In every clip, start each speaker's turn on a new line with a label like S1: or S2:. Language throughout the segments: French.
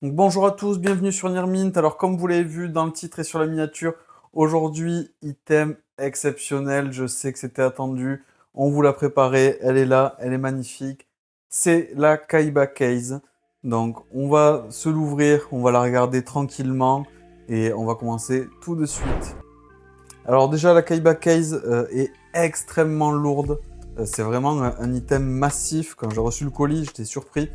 S1: Donc, bonjour à tous, bienvenue sur Nearmint. Alors comme vous l'avez vu dans le titre et sur la miniature, aujourd'hui item exceptionnel, je sais que c'était attendu, on vous l'a préparé, elle est là, elle est magnifique. C'est la Kaiba Case. Donc on va se l'ouvrir, on va la regarder tranquillement et on va commencer tout de suite. Alors déjà la Kaiba Case est extrêmement lourde. C'est vraiment un item massif. Quand j'ai reçu le colis, j'étais surpris.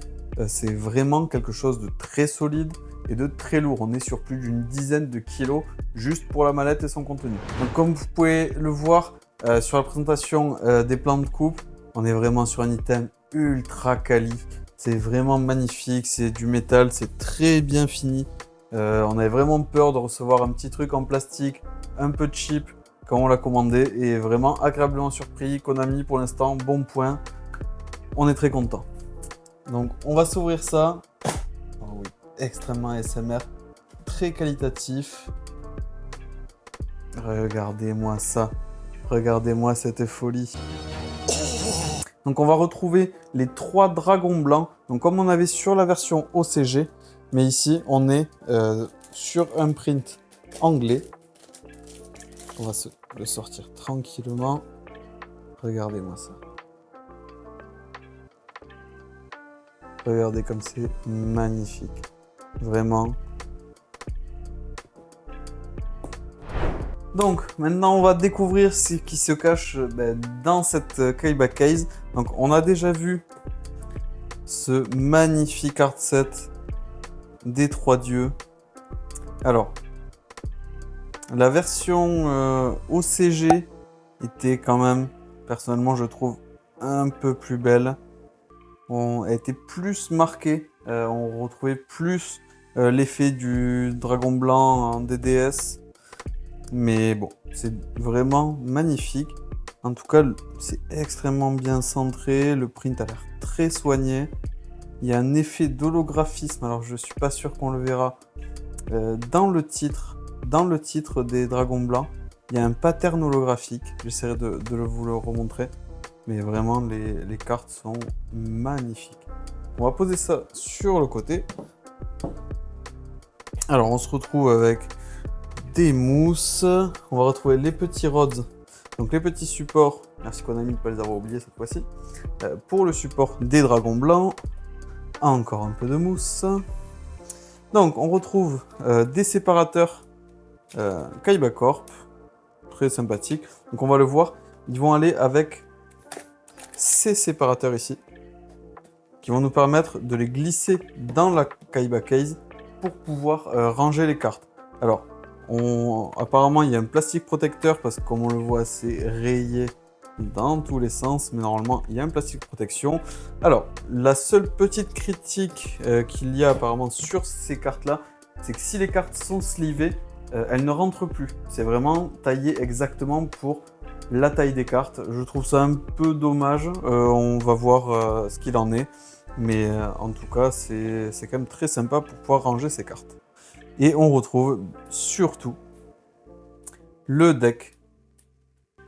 S1: C'est vraiment quelque chose de très solide et de très lourd. On est sur plus d'une dizaine de kilos juste pour la mallette et son contenu. Donc comme vous pouvez le voir sur la présentation des plans de coupe, on est vraiment sur un item ultra quali. C'est vraiment magnifique, c'est du métal, c'est très bien fini. On avait vraiment peur de recevoir un petit truc en plastique un peu cheap quand on l'a commandé et vraiment agréablement surpris. Konami pour l'instant, bon point. On est très content. Donc on va s'ouvrir ça. Oh oui, extrêmement ASMR, très qualitatif. Regardez-moi ça. Regardez-moi cette folie. Donc on va retrouver les 3 dragons blancs. Donc comme on avait sur la version OCG, mais ici on est sur un print anglais. On va le sortir tranquillement. Regardez-moi ça. Regardez comme c'est magnifique. Vraiment. Donc, maintenant, on va découvrir ce qui se cache dans cette Kaiba Case. Donc, on a déjà vu ce magnifique art set des 3 dieux. Alors, la version OCG était quand même, personnellement, je trouve, un peu plus belle. Elle était plus marquée, on retrouvait plus l'effet du dragon blanc en DDS. Mais bon, c'est vraiment magnifique. En tout cas, c'est extrêmement bien centré, le print a l'air très soigné. Il y a un effet d'holographisme, alors je suis pas sûr qu'on le verra dans le titre des dragons blancs. Il y a un pattern holographique, j'essaierai de vous le remontrer. Mais vraiment, les cartes sont magnifiques. On va poser ça sur le côté. Alors, on se retrouve avec des mousses. On va retrouver les petits rods. Donc, les petits supports. Merci Konami de ne pas les avoir oubliés cette fois-ci. Pour le support des dragons blancs. Encore un peu de mousse. Donc, on retrouve des séparateurs Kaiba Corp. Très sympathiques. Donc, on va le voir. Ils vont aller avec ces séparateurs ici qui vont nous permettre de les glisser dans la Kaiba Case pour pouvoir ranger les cartes. Alors, apparemment, il y a un plastique protecteur parce que comme on le voit, c'est rayé dans tous les sens, mais normalement, il y a un plastique de protection. Alors, la seule petite critique qu'il y a apparemment sur ces cartes-là, c'est que si les cartes sont slivées, elles ne rentrent plus. C'est vraiment taillé exactement pour la taille des cartes. Je trouve ça un peu dommage. On va voir ce qu'il en est. Mais en tout cas, c'est quand même très sympa pour pouvoir ranger ces cartes. Et on retrouve surtout le deck.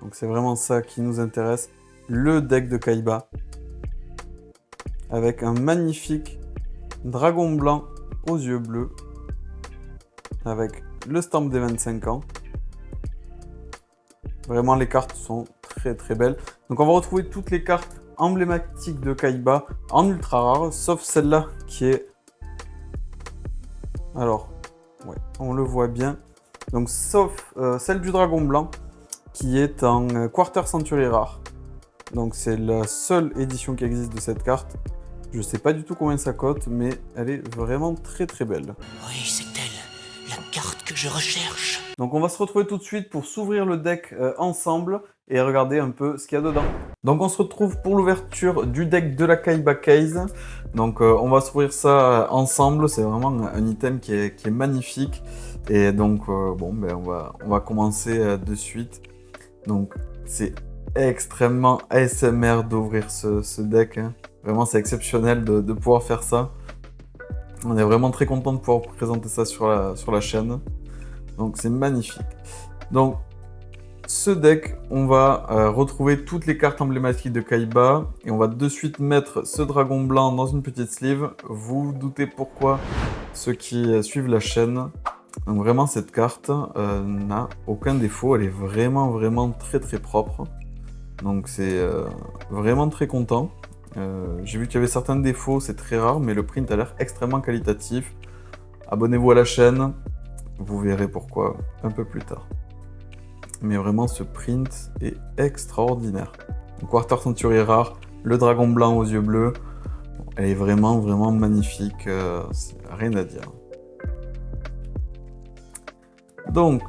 S1: Donc c'est vraiment ça qui nous intéresse. Le deck de Kaiba. Avec un magnifique dragon blanc aux yeux bleus. Avec le stamp des 25 ans. Vraiment, les cartes sont très très belles. Donc on va retrouver toutes les cartes emblématiques de Kaiba en ultra rare, sauf celle-là qui est... Alors, ouais, on le voit bien. Donc sauf celle du dragon blanc qui est en Quarter Century rare. Donc c'est la seule édition qui existe de cette carte. Je sais pas du tout combien ça coûte, mais elle est vraiment très très belle.
S2: Oui, c'est elle, la carte que je recherche.
S1: Donc on va se retrouver tout de suite pour s'ouvrir le deck ensemble et regarder un peu ce qu'il y a dedans. Donc on se retrouve pour l'ouverture du deck de la Kaiba Case. Donc on va s'ouvrir ça ensemble, c'est vraiment un item qui est magnifique. Et donc bon, ben on va commencer de suite. Donc c'est extrêmement ASMR d'ouvrir ce deck. Hein. Vraiment c'est exceptionnel de pouvoir faire ça. On est vraiment très content de pouvoir présenter ça sur la chaîne. Donc c'est magnifique. Donc ce deck, on va retrouver toutes les cartes emblématiques de Kaiba et on va de suite mettre ce dragon blanc dans une petite sleeve. Vous vous doutez pourquoi ceux qui suivent la chaîne. Donc vraiment cette carte n'a aucun défaut, elle est vraiment très propre. Donc c'est vraiment très content. J'ai vu qu'il y avait certains défauts, c'est très rare, mais le print a l'air extrêmement qualitatif. Abonnez-vous à la chaîne, vous verrez pourquoi un peu plus tard. Mais vraiment, ce print est extraordinaire. Donc, Quarter Century rare, le dragon blanc aux yeux bleus, elle est vraiment magnifique, rien à dire. Donc,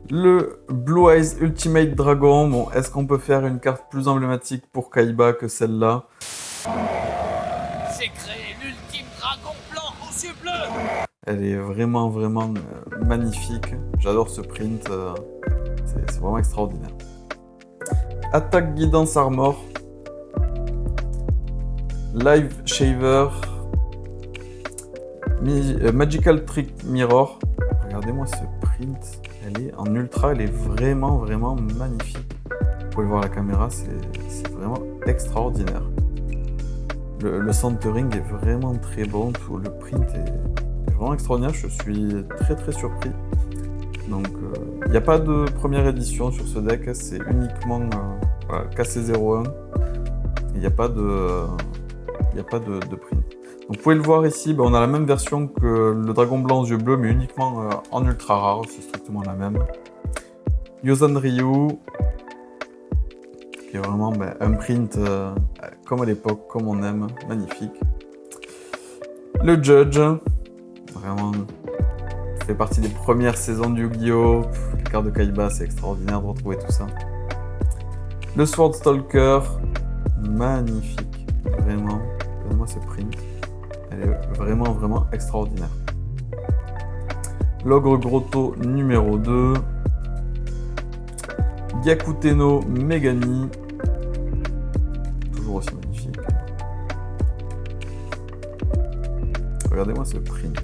S1: le Blue Eyes Ultimate Dragon, bon, est-ce qu'on peut faire une carte plus emblématique pour Kaiba que celle-là?
S2: J'ai créé l'ultime dragon blanc aux yeux bleus.
S1: Elle est vraiment magnifique. J'adore ce print, c'est vraiment extraordinaire. Attaque Guidance Armor, Live Shaver, Magical Trick Mirror. Regardez-moi ce print, elle est en ultra, elle est vraiment magnifique. Vous pouvez le voir à la caméra, c'est vraiment extraordinaire. Le centering est vraiment très bon, le print est vraiment extraordinaire, je suis très surpris. Donc il n'y a pas de première édition sur ce deck, c'est uniquement voilà, KC01, il n'y a pas de print. Donc, vous pouvez le voir ici, on a la même version que le dragon blanc aux yeux bleus, mais uniquement en ultra rare, c'est strictement la même. Yosan Ryu, qui est vraiment un print comme à l'époque, comme on aime, magnifique. Le Judge, vraiment, fait partie des premières saisons de Yu-Gi-Oh! Les cartes de Kaiba, c'est extraordinaire de retrouver tout ça. Le Sword Stalker, magnifique, vraiment, regardez-moi ce print. Elle est vraiment extraordinaire. L'Ogre Grotto numéro 2. Gyakuteno Megami. Toujours aussi magnifique. Regardez-moi ce print.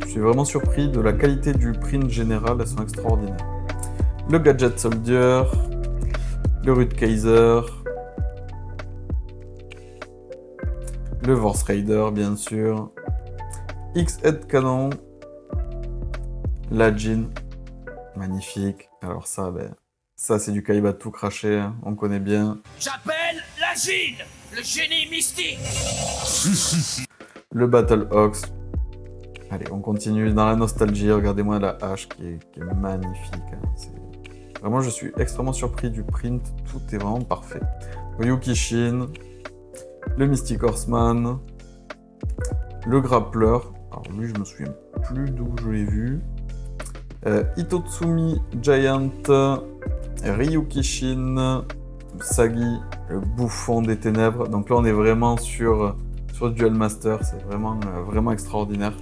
S1: Je suis vraiment surpris de la qualité du print général, elles sont extraordinaires. Le Gadget Soldier. Le Rude Kaiser. Le Force Raider, bien sûr. X-Head Canon. La Jin. Magnifique. Alors ça, ça c'est du Kaiba tout craché, hein. On connaît bien.
S2: J'appelle la Jin, le génie mystique.
S1: Le Battle Ox. Allez, on continue dans la nostalgie. Regardez-moi la hache qui est magnifique, hein. Vraiment, je suis extrêmement surpris du print. Tout est vraiment parfait. Ryukishin. Le Mystic Horseman, le Grappler, alors lui je me souviens plus d'où je l'ai vu, Itotsumi Giant, Ryukishin, Sagi, le bouffon des ténèbres. Donc là on est vraiment sur Duel Master, c'est vraiment extraordinaire.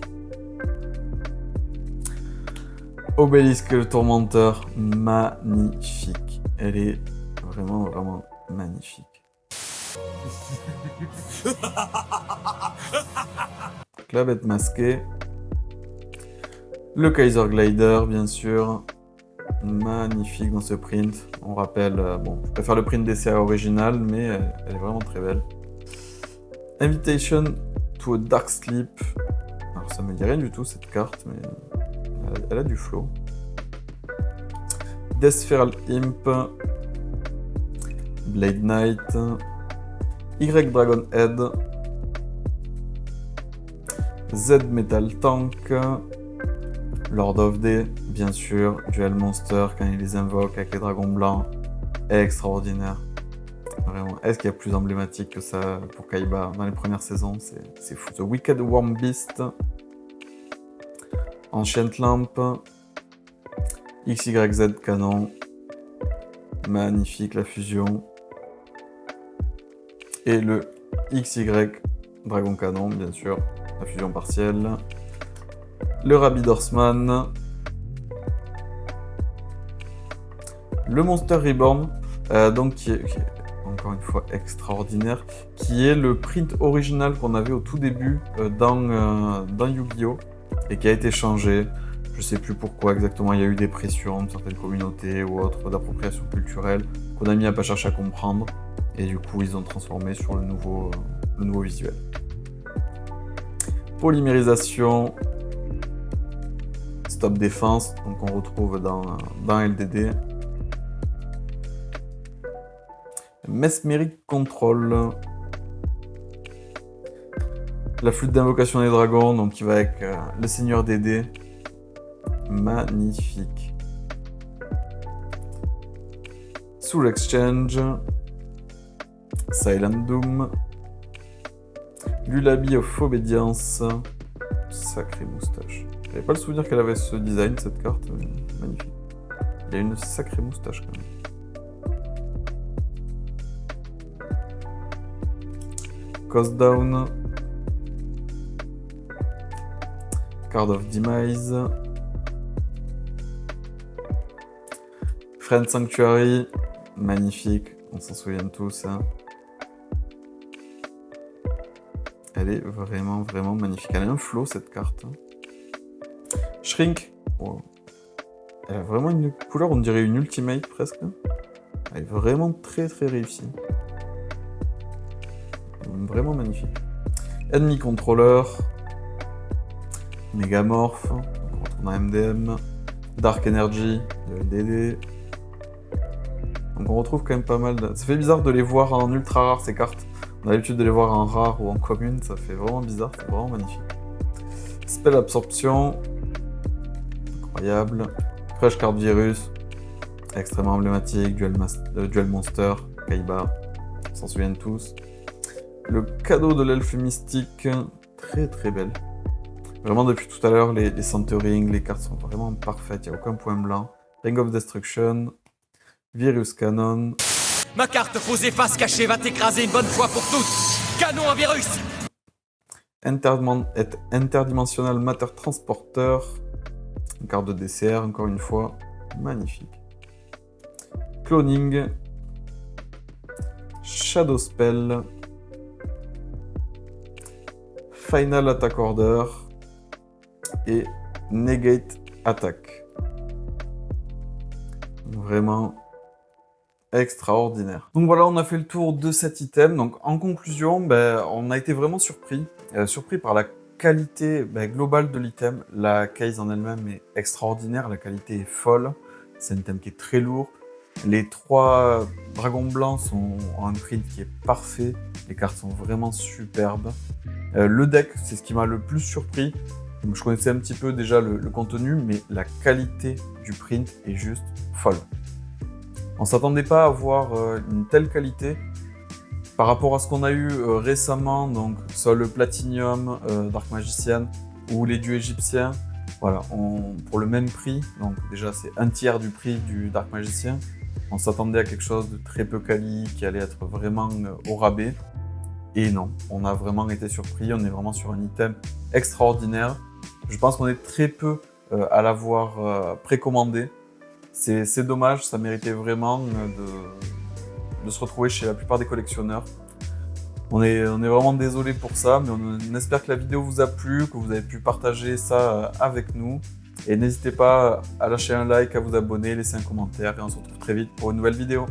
S1: Obélisque le Tourmenteur, magnifique, elle est vraiment magnifique. La bête masquée. Le Kaiser Glider, bien sûr. Magnifique dans ce print. On rappelle, je préfère le print DCA original, mais elle est vraiment très belle. Invitation to a Dark Sleep. Alors ça me dit rien du tout cette carte, mais elle a du flow. Death Feral Imp. Blade Knight. Y Dragon Head, Z Metal Tank, Lord of Day, bien sûr, Duel Monster quand il les invoque avec les dragons blancs, extraordinaire. Vraiment, est-ce qu'il y a plus emblématique que ça pour Kaiba dans les premières saisons? C'est fou. The Wicked Worm Beast, Ancient Lamp, XYZ Canon, magnifique la fusion. Et le XY Dragon Canon, bien sûr, la fusion partielle. Le Rabid Horseman. Le Monster Reborn, donc qui est encore une fois extraordinaire, qui est le print original qu'on avait au tout début dans Yu-Gi-Oh! Et qui a été changé. Je sais plus pourquoi exactement il y a eu des pressions de certaines communautés ou autres d'appropriation culturelle. Konami n'a pas cherché à comprendre et du coup ils ont transformé sur le nouveau visuel. Polymérisation, stop défense, donc on retrouve dans LDD. Mesmeric Control. La flûte d'invocation des dragons, donc qui va avec le seigneur des dés. Magnifique. Soul Exchange. Silent Doom. Lullaby of Obedience. Sacrée moustache. J'avais pas le souvenir qu'elle avait ce design, cette carte. Magnifique. Il y a une sacrée moustache quand même. Cost Down. Card of Demise. Friend Sanctuary. Magnifique, on s'en souvient tous. Hein. Elle est vraiment, vraiment magnifique. Elle a un flow, cette carte. Shrink. Wow. Elle a vraiment une couleur, on dirait une ultimate presque. Elle est vraiment très, très réussie. Vraiment magnifique. Enemy Controller. Megamorph. On retourne à MDM. Dark Energy de LDD. Donc on retrouve quand même pas mal de... Ça fait bizarre de les voir en ultra rare ces cartes. On a l'habitude de les voir en rare ou en commune, ça fait vraiment bizarre, c'est vraiment magnifique. Spell Absorption. Incroyable. Crush Card Virus. Extrêmement emblématique. Duel Monster. Kaiba. On s'en souvient tous. Le cadeau de l'elfe mystique. Très très belle. Vraiment depuis tout à l'heure, les centering, les cartes sont vraiment parfaites, il n'y a aucun point blanc. Ring of Destruction. Virus Canon.
S2: Ma carte posée face cachée va t'écraser une bonne fois pour toutes. Canon à virus.
S1: Interdimensional Matter Transporter. Une carte de DCR, encore une fois. Magnifique. Cloning. Shadow Spell. Final Attack Order. Et Negate Attack. Vraiment extraordinaire. Donc voilà, on a fait le tour de cet item. Donc en conclusion, on a été vraiment surpris. Surpris par la qualité globale de l'item. La case en elle-même est extraordinaire, la qualité est folle. C'est un item qui est très lourd. Les 3 dragons blancs ont un print qui est parfait. Les cartes sont vraiment superbes. Le deck, c'est ce qui m'a le plus surpris. Donc, je connaissais un petit peu déjà le contenu, mais la qualité du print est juste folle. On ne s'attendait pas à avoir une telle qualité par rapport à ce qu'on a eu récemment, donc soit le Platinum, Dark Magician ou les dieux égyptiens. Voilà, pour le même prix, donc déjà c'est un tiers du prix du Dark Magician. On s'attendait à quelque chose de très peu quali, qui allait être vraiment au rabais. Et non, on a vraiment été surpris, on est vraiment sur un item extraordinaire. Je pense qu'on est très peu à l'avoir précommandé. C'est dommage, ça méritait vraiment de se retrouver chez la plupart des collectionneurs. On est vraiment désolé pour ça, mais on espère que la vidéo vous a plu, que vous avez pu partager ça avec nous. Et n'hésitez pas à lâcher un like, à vous abonner, laisser un commentaire, et on se retrouve très vite pour une nouvelle vidéo.